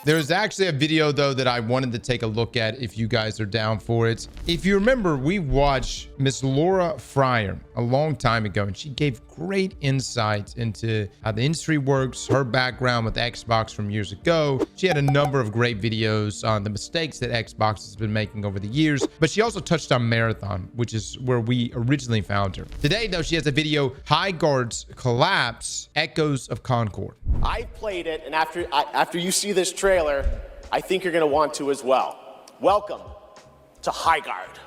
There's actually a video, though, that I wanted to take a look at if you guys are down for it. If you remember, we watched Miss Laura Fryer a long time ago, and she gave great insights into how the industry works, her background with Xbox from years ago. She had a number of great videos on the mistakes that Xbox has been making over the years, but she also touched on Marathon, which is where we originally found her. Today, though, she has a video, Highguard's Collapse, Echoes of Concord. I've played it, and after you see this trailer, I think you're going to want to as well. Welcome to Highguard.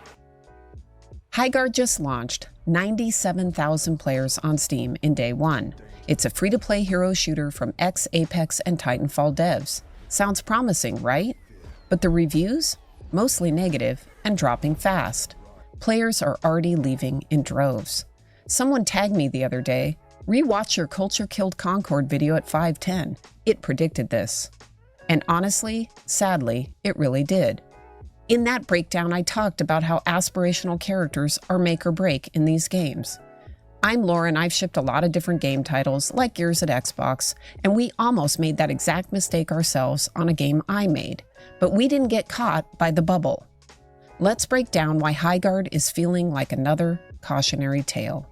Highguard just launched, 97,000 players on Steam in day one. It's a free-to-play hero shooter from ex-Apex and Titanfall devs. Sounds promising, right? But the reviews? Mostly negative and dropping fast. Players are already leaving in droves. Someone tagged me the other day, "Rewatch your Culture Killed Concord video at 5:10. It predicted this." And honestly, sadly, it really did. In that breakdown, I talked about how aspirational characters are make or break in these games. I'm Laura, and I've shipped a lot of different game titles, like Gears at Xbox, and we almost made that exact mistake ourselves on a game I made, but we didn't get caught by the bubble. Let's break down why Highguard is feeling like another cautionary tale.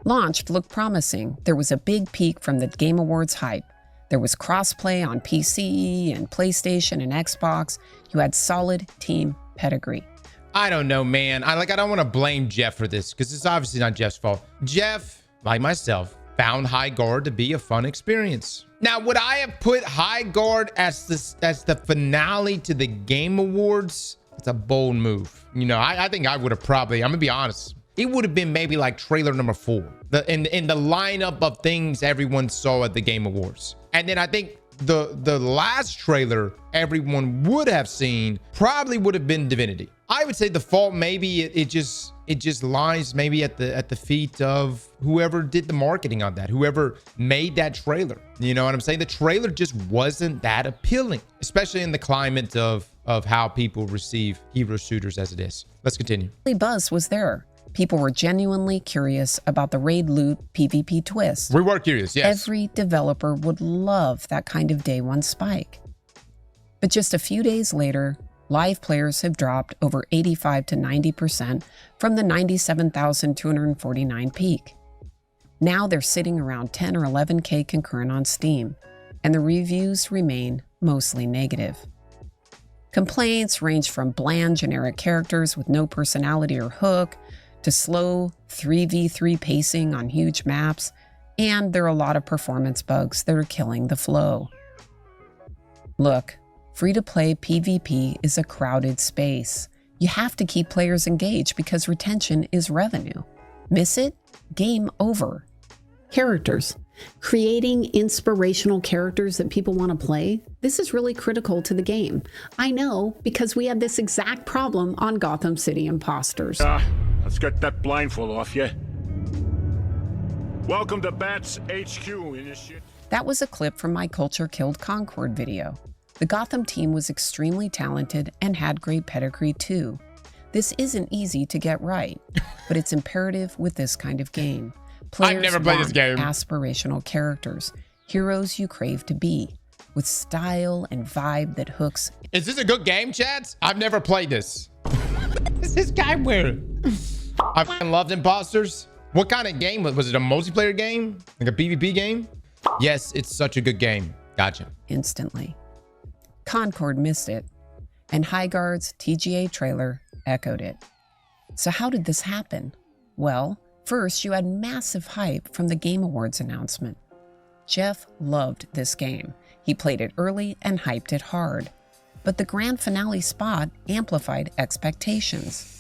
Launched looked promising. There was a big peak from the Game Awards hype. There was crossplay on PC and PlayStation and Xbox. You had solid team pedigree. I don't know, man. I don't want to blame Jeff for this because it's obviously not Jeff's fault. Jeff, like myself, found Highguard to be a fun experience. Now, would I have put Highguard as the finale to the Game Awards? It's a bold move. You know, I think I would have probably, I'm gonna be honest, it would have been maybe like trailer number 4 in the lineup of things everyone saw at the Game Awards. And then I think the last trailer everyone would have seen probably would have been Divinity. I would say the fault maybe it just lies maybe at the feet of whoever did the marketing on that, whoever made that trailer. You know what I'm saying? The trailer just wasn't that appealing, especially in the climate of how people receive hero shooters as it is. Let's continue. The buzz was there. People were genuinely curious about the raid loot PvP twist. We were curious, yes. Every developer would love that kind of day one spike. But just a few days later, live players have dropped over 85 to 90% from the 97,249 peak. Now they're sitting around 10 or 11K concurrent on Steam, and the reviews remain mostly negative. Complaints range from bland generic characters with no personality or hook, to slow 3v3 pacing on huge maps, and there are a lot of performance bugs that are killing the flow. Look, free-to-play PvP is a crowded space. You have to keep players engaged because retention is revenue. Miss it? Game over. Characters. Creating inspirational characters that people want to play, this is really critical to the game. I know, because we had this exact problem on Gotham City Imposters. Let's get that blindfold off you. Welcome to Bats HQ, initiate. That was a clip from my Culture Killed Concord video. The Gotham team was extremely talented and had great pedigree too. This isn't easy to get right, but it's imperative with this kind of game. Players I've never played this game. Aspirational characters, heroes you crave to be, with style and vibe that hooks. Is this a good game, Chad? I've never played this. What is this guy wearing? I fucking loved Imposters. What kind of game was it? A multiplayer game? Like a PvP game? Yes, it's such a good game. Gotcha. Instantly. Concord missed it, and Highguard's TGA trailer echoed it. So how did this happen? Well, first you had massive hype from the Game Awards announcement. Jeff loved this game. He played it early and hyped it hard. But the grand finale spot amplified expectations.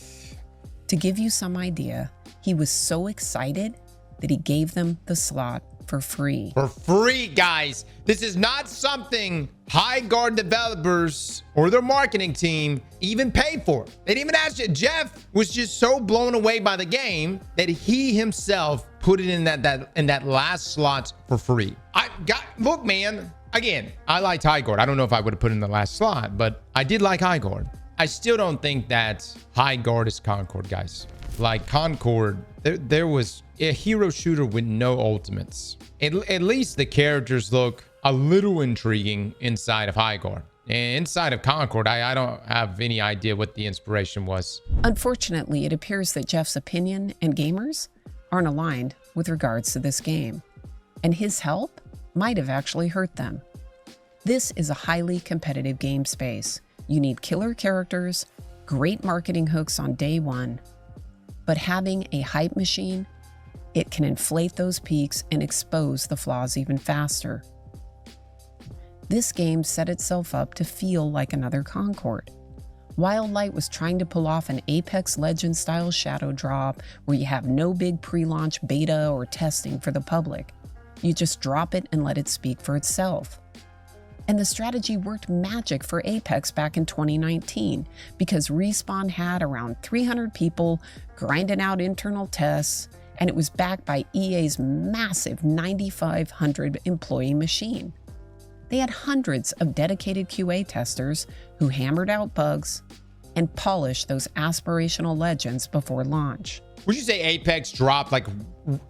To give you some idea, he was so excited that he gave them the slot for free. For free, guys. This is not something Highguard developers or their marketing team even paid for. They didn't even ask you. Jeff was just so blown away by the game that he himself put it in that last slot for free. Look, man. Again, I liked Highguard. I don't know if I would have put it in the last slot, but I did like Highguard. I still don't think that Highguard is Concord, guys. Like Concord, there was a hero shooter with no ultimates. At least the characters look a little intriguing inside of Highguard. Inside of Concord, I don't have any idea what the inspiration was. Unfortunately, it appears that Jeff's opinion and gamers aren't aligned with regards to this game, and his help might have actually hurt them. This is a highly competitive game space. You need killer characters, great marketing hooks on day one, but having a hype machine, it can inflate those peaks and expose the flaws even faster. This game set itself up to feel like another Concord. Wildlight was trying to pull off an Apex Legends style shadow drop where you have no big pre-launch beta or testing for the public. You just drop it and let it speak for itself. And the strategy worked magic for Apex back in 2019 because Respawn had around 300 people grinding out internal tests, and it was backed by EA's massive 9,500 employee machine. They had hundreds of dedicated QA testers who hammered out bugs and polished those aspirational legends before launch. Would you say Apex dropped like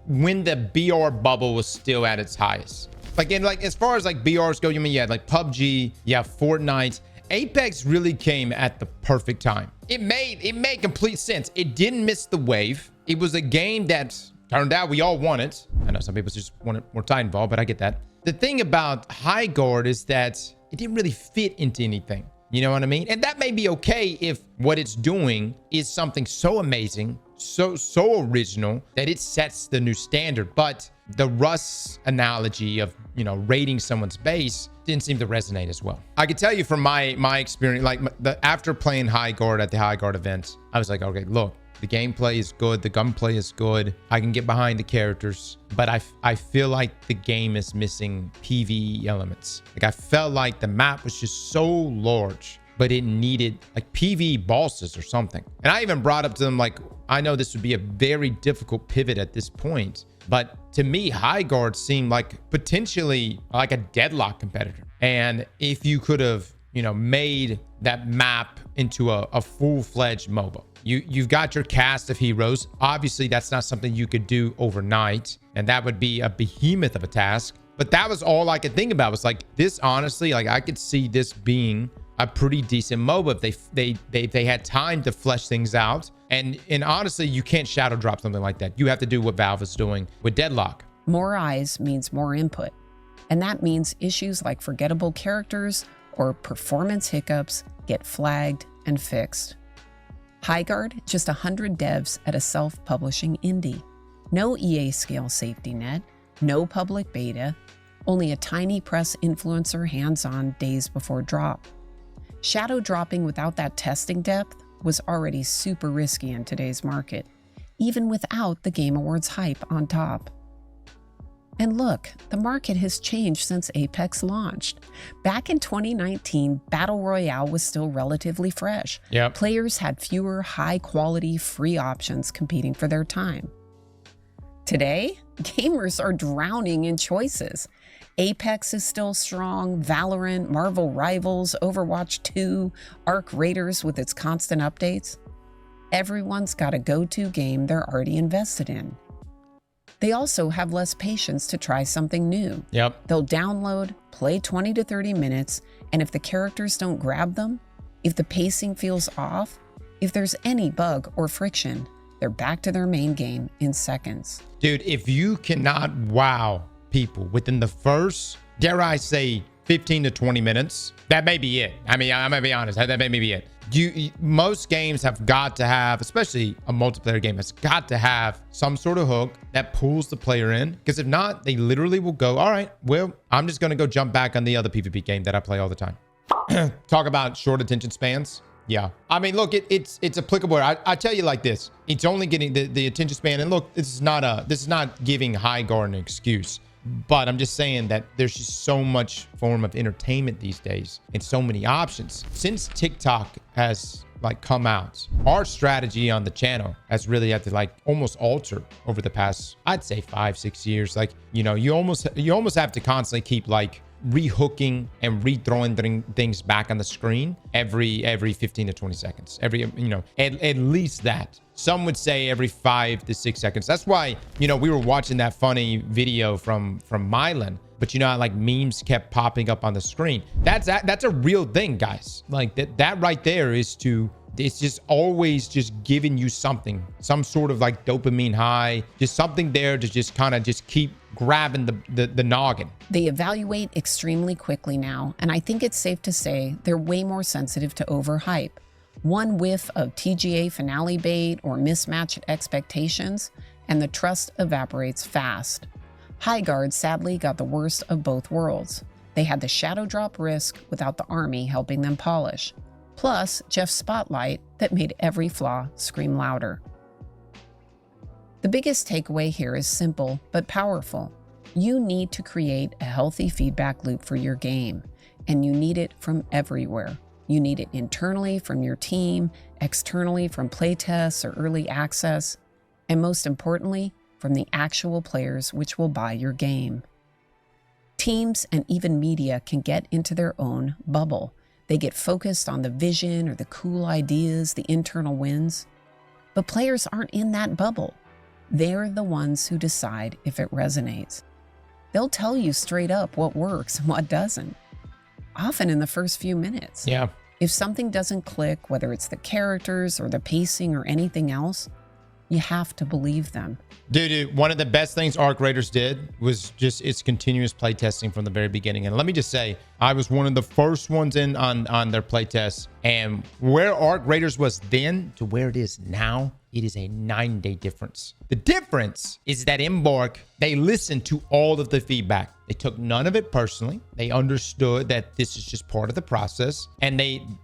when the BR bubble was still at its highest? Like as far as like BRs go, you mean, yeah, like PUBG, yeah, Fortnite. Apex really came at the perfect time. It made complete sense. It didn't miss the wave. It was a game that turned out we all wanted. I know some people just wanted more Titanfall, but I get that. The thing about Highguard is that it didn't really fit into anything. You know what I mean? And that may be okay if what it's doing is something so amazing, so original that it sets the new standard. But the Rust analogy of, you know, raiding someone's base didn't seem to resonate as well. I could tell you from my experience, like after playing Highguard at the Highguard event, I was like, okay, look, the gameplay is good, the gunplay is good, I can get behind the characters, but I feel like the game is missing PvE elements. Like I felt like the map was just so large, but it needed like PvE bosses or something. And I even brought up to them, like, I know this would be a very difficult pivot at this point, but to me, Highguard seemed like potentially like a deadlock competitor. And if you could have, you know, made that map into a full-fledged MOBA, you've got your cast of heroes. Obviously, that's not something you could do overnight, and that would be a behemoth of a task. But that was all I could think about. Was like this, honestly, like I could see this being a pretty decent MOBA if they had time to flesh things out. And honestly, you can't shadow drop something like that. You have to do what Valve is doing with Deadlock. More eyes means more input, and that means issues like forgettable characters or performance hiccups get flagged and fixed. Highguard, just 100 devs at a self-publishing indie. No EA scale safety net, no public beta, only a tiny press influencer hands-on days before drop. Shadow dropping without that testing depth was already super risky in today's market, even without the Game Awards hype on top. And look, the market has changed since Apex launched. Back in 2019, Battle Royale was still relatively fresh. Yep. Players had fewer high-quality free options competing for their time. Today, gamers are drowning in choices. Apex is still strong, Valorant, Marvel Rivals, Overwatch 2, Arc Raiders with its constant updates. Everyone's got a go-to game they're already invested in. They also have less patience to try something new. Yep. They'll download, play 20 to 30 minutes, and if the characters don't grab them, if the pacing feels off, if there's any bug or friction, they're back to their main game in seconds. Dude, if you cannot wow people within the first, dare I say, 15 to 20 minutes, that may be it. I mean, I'm gonna be honest, that may be it. Most games have got to have, especially a multiplayer game, has got to have some sort of hook that pulls the player in. Because if not, they literally will go, all right, well, I'm just going to go jump back on the other PvP game that I play all the time. Talk about short attention spans. Yeah. I mean, look, it's applicable. I tell you like this. It's only getting the attention span. And look, this is not giving Highguard an excuse. But I'm just saying that there's just so much form of entertainment these days and so many options. Since TikTok has like come out, our strategy on the channel has really had to like almost alter over the past, I'd say 5-6 years. Like, you know, you almost have to constantly keep like rehooking and rethrowing things back on the screen every 15 to 20 seconds. At least that. Some would say every 5 to 6 seconds. That's why, we were watching that funny video from Mylan, but how like memes kept popping up on the screen. That's a real thing, guys. Like that right there it's just always just giving you something, some sort of like dopamine high, just something there to just kind of just keep grabbing the noggin. They evaluate extremely quickly now, and I think it's safe to say they're way more sensitive to overhype. One whiff of TGA finale bait or mismatched expectations, and the trust evaporates fast. Highguard sadly got the worst of both worlds. They had the shadow drop risk without the army helping them polish, plus Jeff's spotlight that made every flaw scream louder. The biggest takeaway here is simple but powerful. You need to create a healthy feedback loop for your game, and you need it from everywhere. You need it internally from your team, externally from playtests or early access, and most importantly, from the actual players which will buy your game. Teams and even media can get into their own bubble. They get focused on the vision or the cool ideas, the internal wins. But players aren't in that bubble. They're the ones who decide if it resonates. They'll tell you straight up what works and what doesn't, often in the first few minutes. Yeah. If something doesn't click, whether it's the characters or the pacing or anything else, you have to believe them. Dude, one of the best things Arc Raiders did was just its continuous playtesting from the very beginning. And let me just say, I was one of the first ones in on their playtests. And where Arc Raiders was then to where it is now, it is a 9-day difference. The difference is that in Bork, they listened to all of the feedback. They took none of it personally. They understood that this is just part of the process. And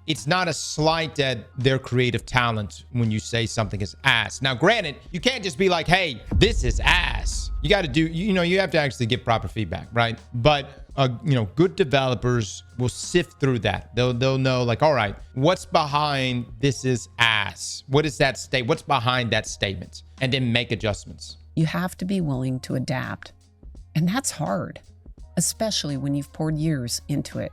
it's not a slight at their creative talent when you say something is ass. Now, granted, you can't just be like, hey, this is ass. You got to do, you have to actually get proper feedback, right? But good developers will sift through that. They'll know, like, all right, what's behind this is ass? What is that state? What's behind that statement? And then make adjustments. You have to be willing to adapt. And that's hard, especially when you've poured years into it.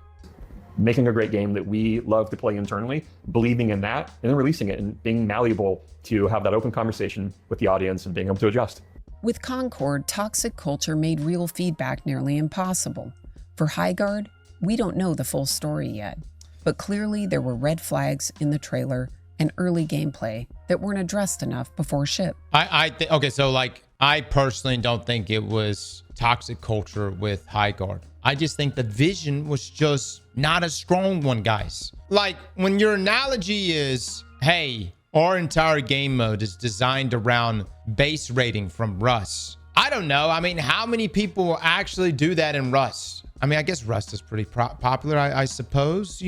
Making a great game that we love to play internally, believing in that, and then releasing it and being malleable to have that open conversation with the audience and being able to adjust. With Concord, toxic culture made real feedback nearly impossible. For Highguard, we don't know the full story yet, but clearly there were red flags in the trailer and early gameplay that weren't addressed enough before ship. I personally don't think it was toxic culture with Highguard. I just think the vision was just not a strong one, guys. Like, when your analogy is, hey, our entire game mode is designed around base rating from Rust. I don't know. I mean, how many people will actually do that in Rust? I mean, I guess Rust is pretty popular, I suppose,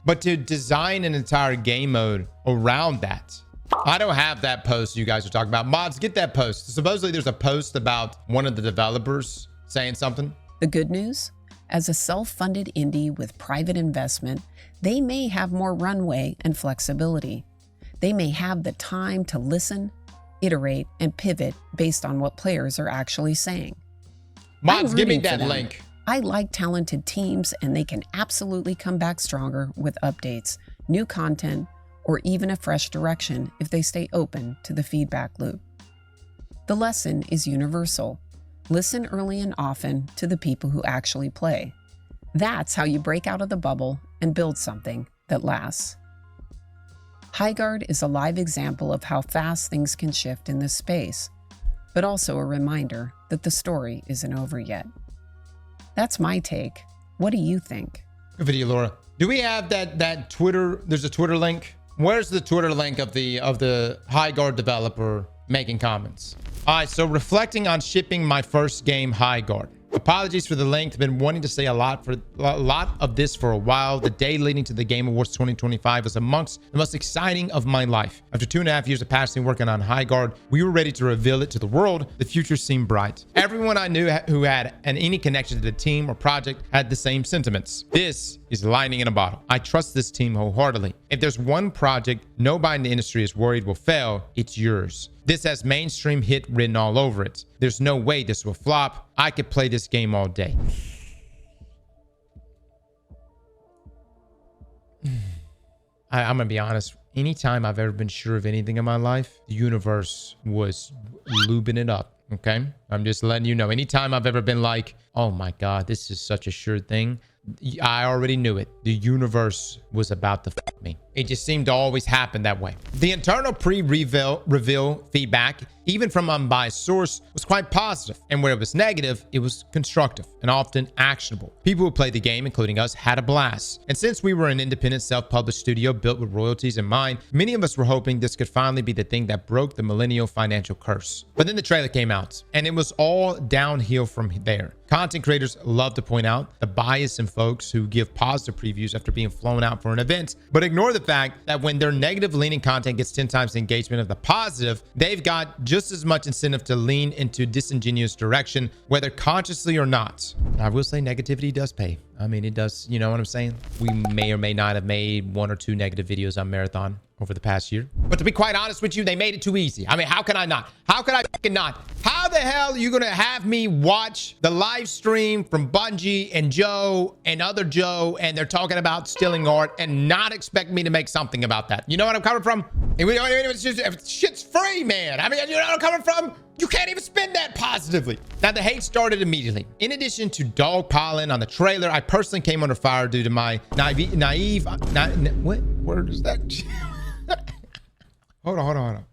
but to design an entire game mode around that, I don't have that post you guys are talking about. Mods, get that post. Supposedly there's a post about one of the developers saying something. The good news? As a self-funded indie with private investment, they may have more runway and flexibility. They may have the time to listen, iterate, and pivot based on what players are actually saying. Mods, give me that link. I like talented teams, and they can absolutely come back stronger with updates, new content, or even a fresh direction if they stay open to the feedback loop. The lesson is universal. Listen early and often to the people who actually play. That's how you break out of the bubble and build something that lasts. Highguard is a live example of how fast things can shift in this space, but also a reminder that the story isn't over yet. That's my take. What do you think? Good video, Laura. Do we have that Twitter? There's a Twitter link. Where's the Twitter link of the Highguard developer making comments? All right, so reflecting on shipping my first game, Highguard. Apologies for the length. I've been wanting to say a lot of this for a while. The day leading to the Game Awards 2025 was amongst the most exciting of my life. After 2.5 years of passionately working on Highguard, we were ready to reveal it to the world. The future seemed bright. Everyone I knew who had any connection to the team or project had the same sentiments. This is lightning in a bottle. I trust this team wholeheartedly. If there's one project nobody in the industry is worried will fail, it's yours. This has mainstream hit written all over it. There's no way this will flop. I could play this game all day. I'm gonna be honest. Anytime I've ever been sure of anything in my life, the universe was lubing it up. Okay, I'm just letting you know. Anytime I've ever been like, oh my God, this is such a sure thing, I already knew it. The universe was about to fuck me. It just seemed to always happen that way. The internal pre-reveal feedback, even from unbiased source, was quite positive. And where it was negative, it was constructive and often actionable. People who played the game, including us, had a blast. And since we were an independent self-published studio built with royalties in mind, many of us were hoping this could finally be the thing that broke the millennial financial curse. But then the trailer came out, and it was all downhill from there. Content creators love to point out the bias in folks who give positive previews after being flown out for an event, but ignore the fact that when their negative leaning content gets 10 times the engagement of the positive, they've got just as much incentive to lean into disingenuous direction, whether consciously or not. I will say negativity does pay. I mean, it does, you know what I'm saying? We may or may not have made 1 or 2 negative videos on Marathon over the past year. But to be quite honest with you, they made it too easy. I mean, how can I not? How can I fucking not? How the hell are you gonna have me watch the live stream from Bungie and Joe and other Joe, and they're talking about stealing art, and not expect me to make something about that? You know what I'm coming from? Shit's free, man. I mean, you know what I'm coming from? You can't even spin that positively. Now, the hate started immediately. In addition to dogpiling on the trailer, I personally came under fire due to my what word is that? Hold on.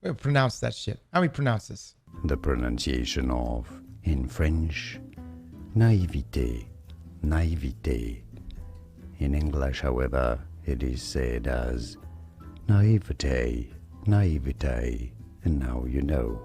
We'll pronounce that shit. How do we pronounce this? The pronunciation of, in French, naivete. In English, however, it is said as naivete. And now you know.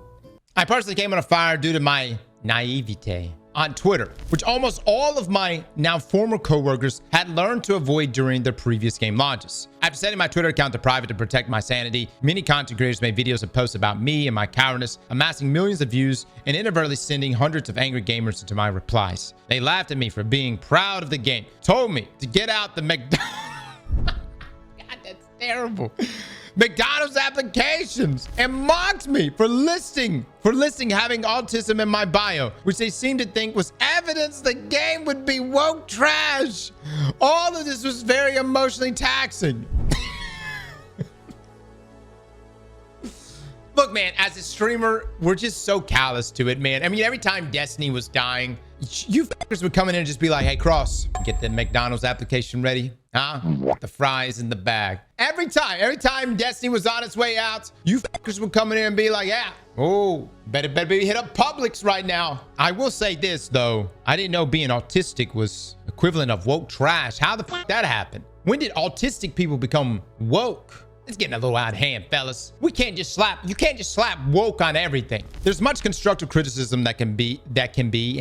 I personally came under fire due to my naivete on Twitter, which almost all of my now former coworkers had learned to avoid during their previous game launches. After setting my Twitter account to private to protect my sanity, many content creators made videos and posts about me and my cowardice, amassing millions of views and inadvertently sending hundreds of angry gamers into my replies. They laughed at me for being proud of the game, told me to get out the McDonald's. God, that's terrible. McDonald's applications, and mocked me for listing having autism in my bio, which they seemed to think was evidence the game would be woke trash. All of this was very emotionally taxing. Look, man, as a streamer, we're just so callous to it, man. I mean, every time Destiny was dying, you fuckers would come in and just be like, hey, Cross, get the McDonald's application ready. Huh? The fries in the bag. Every time Destiny was on its way out, you fuckers would come in and be like, yeah, oh, better be hit up Publix right now. I will say this, though. I didn't know being autistic was equivalent of woke trash. How the fuck that happened? When did autistic people become woke? It's getting a little out of hand, fellas. You can't just slap woke on everything. There's much constructive criticism that can be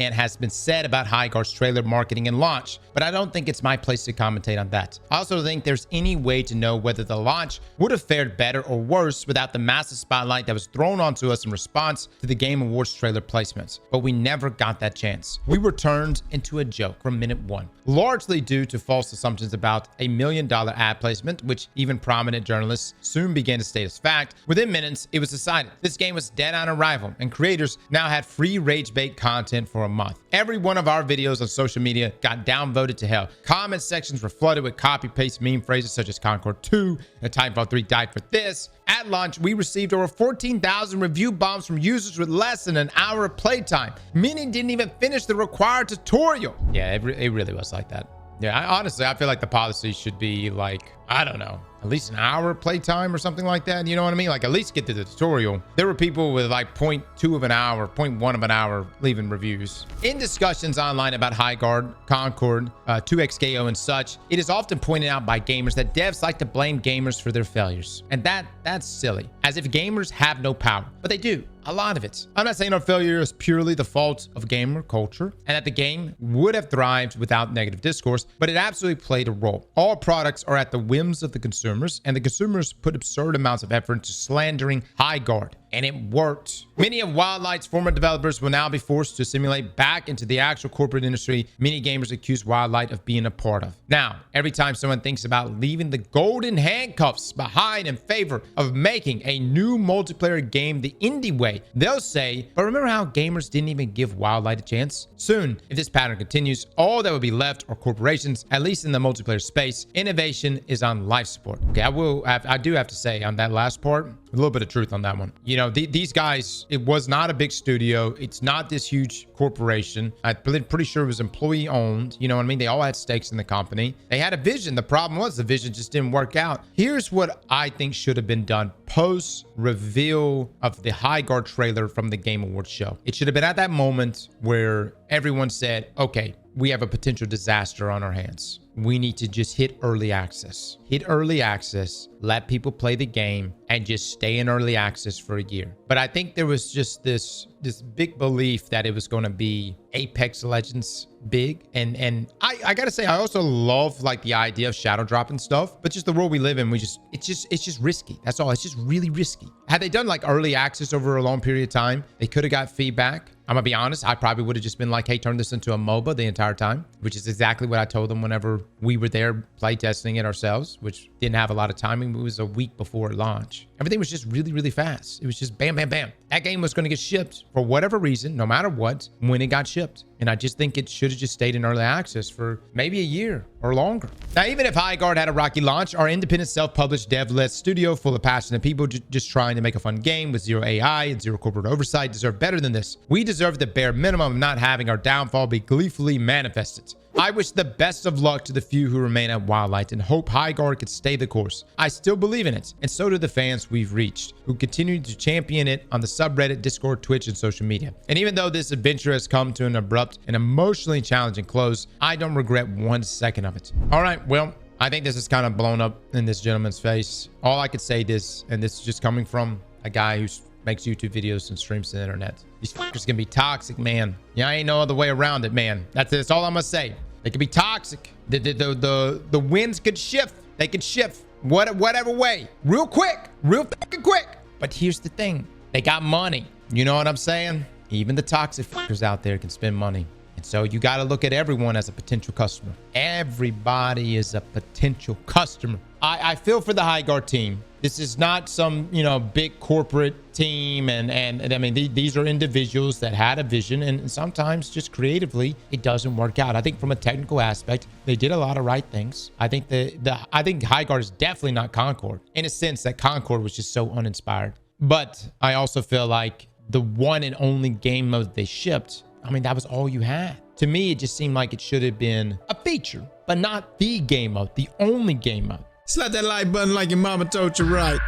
and has been said about Highguard's trailer marketing and launch, but I don't think it's my place to commentate on that. I also don't think there's any way to know whether the launch would have fared better or worse without the massive spotlight that was thrown onto us in response to the Game Awards trailer placements, but we never got that chance. We were turned into a joke from minute one, largely due to false assumptions about a $1 million ad placement, which even prominent journalists soon began to state as fact. Within minutes, it was decided this game was dead on arrival, and creators now had free rage bait content for a month. Every one of our videos on social media got downvoted to hell. Comment sections were flooded with copy-paste meme phrases such as Concord 2 and Titanfall 3 died for this. At launch, we received over 14,000 review bombs from users with less than an hour of playtime. Many didn't even finish the required tutorial. Yeah, it really was like that. Yeah, honestly, I feel like the policy should be like, I don't know, at least an hour playtime or something like that. You know what I mean? Like, at least get to the tutorial. There were people with like 0.2 of an hour, 0.1 of an hour leaving reviews. In discussions online about Highguard, Concord, 2XKO and such, it is often pointed out by gamers that devs like to blame gamers for their failures. And that's silly, as if gamers have no power, but they do. A lot of it. I'm not saying our failure is purely the fault of gamer culture and that the game would have thrived without negative discourse, but it absolutely played a role. All products are at the whims of the consumers, and the consumers put absurd amounts of effort into slandering Highguard. and it worked. Many of Wildlight's former developers will now be forced to simulate back into the actual corporate industry many gamers accuse Wildlight of being a part of. Now, every time someone thinks about leaving the golden handcuffs behind in favor of making a new multiplayer game the indie way, they'll say, but remember how gamers didn't even give Wildlight a chance? Soon, if this pattern continues, all that will be left are corporations, at least in the multiplayer space. Innovation is on life support. Okay, I do have to say on that last part, a little bit of truth on that one. You know, these guys, it was not a big studio. It's not this huge corporation. I'm pretty sure it was employee owned. You know what I mean? They all had stakes in the company. They had a vision. The problem was the vision just didn't work out. Here's what I think should have been done post reveal of the Highguard trailer from the Game Awards show. It should have been at that moment where everyone said, okay, we have a potential disaster on our hands. We need to just hit early access. Hit early access, let people play the game, and just stay in early access for a year. But I think there was just this big belief that it was going to be Apex Legends big. And I gotta say, I also love like the idea of shadow dropping stuff, but just the world we live in, it's just risky. That's all. It's just really risky. Had they done like early access over a long period of time, they could have got feedback. I'm gonna be honest, I probably would have just been like, hey, turn this into a MOBA the entire time, which is exactly what I told them whenever we were there playtesting it ourselves, which didn't have a lot of timing. It was a week before launch. Everything was just really, really fast. It was just bam, bam, bam. That game was going to get shipped for whatever reason, no matter what, when it got shipped. And I just think it should have just stayed in early access for maybe a year or longer. Now, even if Highguard had a rocky launch, our independent self-published dev-led studio full of passionate people just trying to make a fun game with zero AI and zero corporate oversight deserve better than this. We deserve the bare minimum of not having our downfall be gleefully manifested. I wish the best of luck to the few who remain at Wildlight and hope Highguard could stay the course. I still believe in it, and so do the fans we've reached, who continue to champion it on the subreddit, Discord, Twitch, and social media. And even though this adventure has come to an abrupt and emotionally challenging close, I don't regret 1 second of it. All right, well, I think this is kind of blown up in this gentleman's face. All I could say this, and this is just coming from a guy who makes YouTube videos and streams to the internet. These fuckers can be toxic, man. Yeah, ain't no other way around it, man. That's all I'm gonna say. They could be toxic. The winds could shift. They could shift whatever way. Real quick. Real fucking quick. But here's the thing. They got money. You know what I'm saying? Even the toxic fuckers out there can spend money. And so you got to look at everyone as a potential customer. Everybody is a potential customer. I feel for the Highguard team. This is not some, you know, big corporate team. And I mean, these are individuals that had a vision, and sometimes just creatively, it doesn't work out. I think from a technical aspect, they did a lot of right things. I think I think Highguard is definitely not Concord, in a sense that Concord was just so uninspired. But I also feel like the one and only game mode they shipped, I mean, that was all you had. To me, it just seemed like it should have been a feature, but not the game mode, the only game mode. Slap that like button like your mama told you right.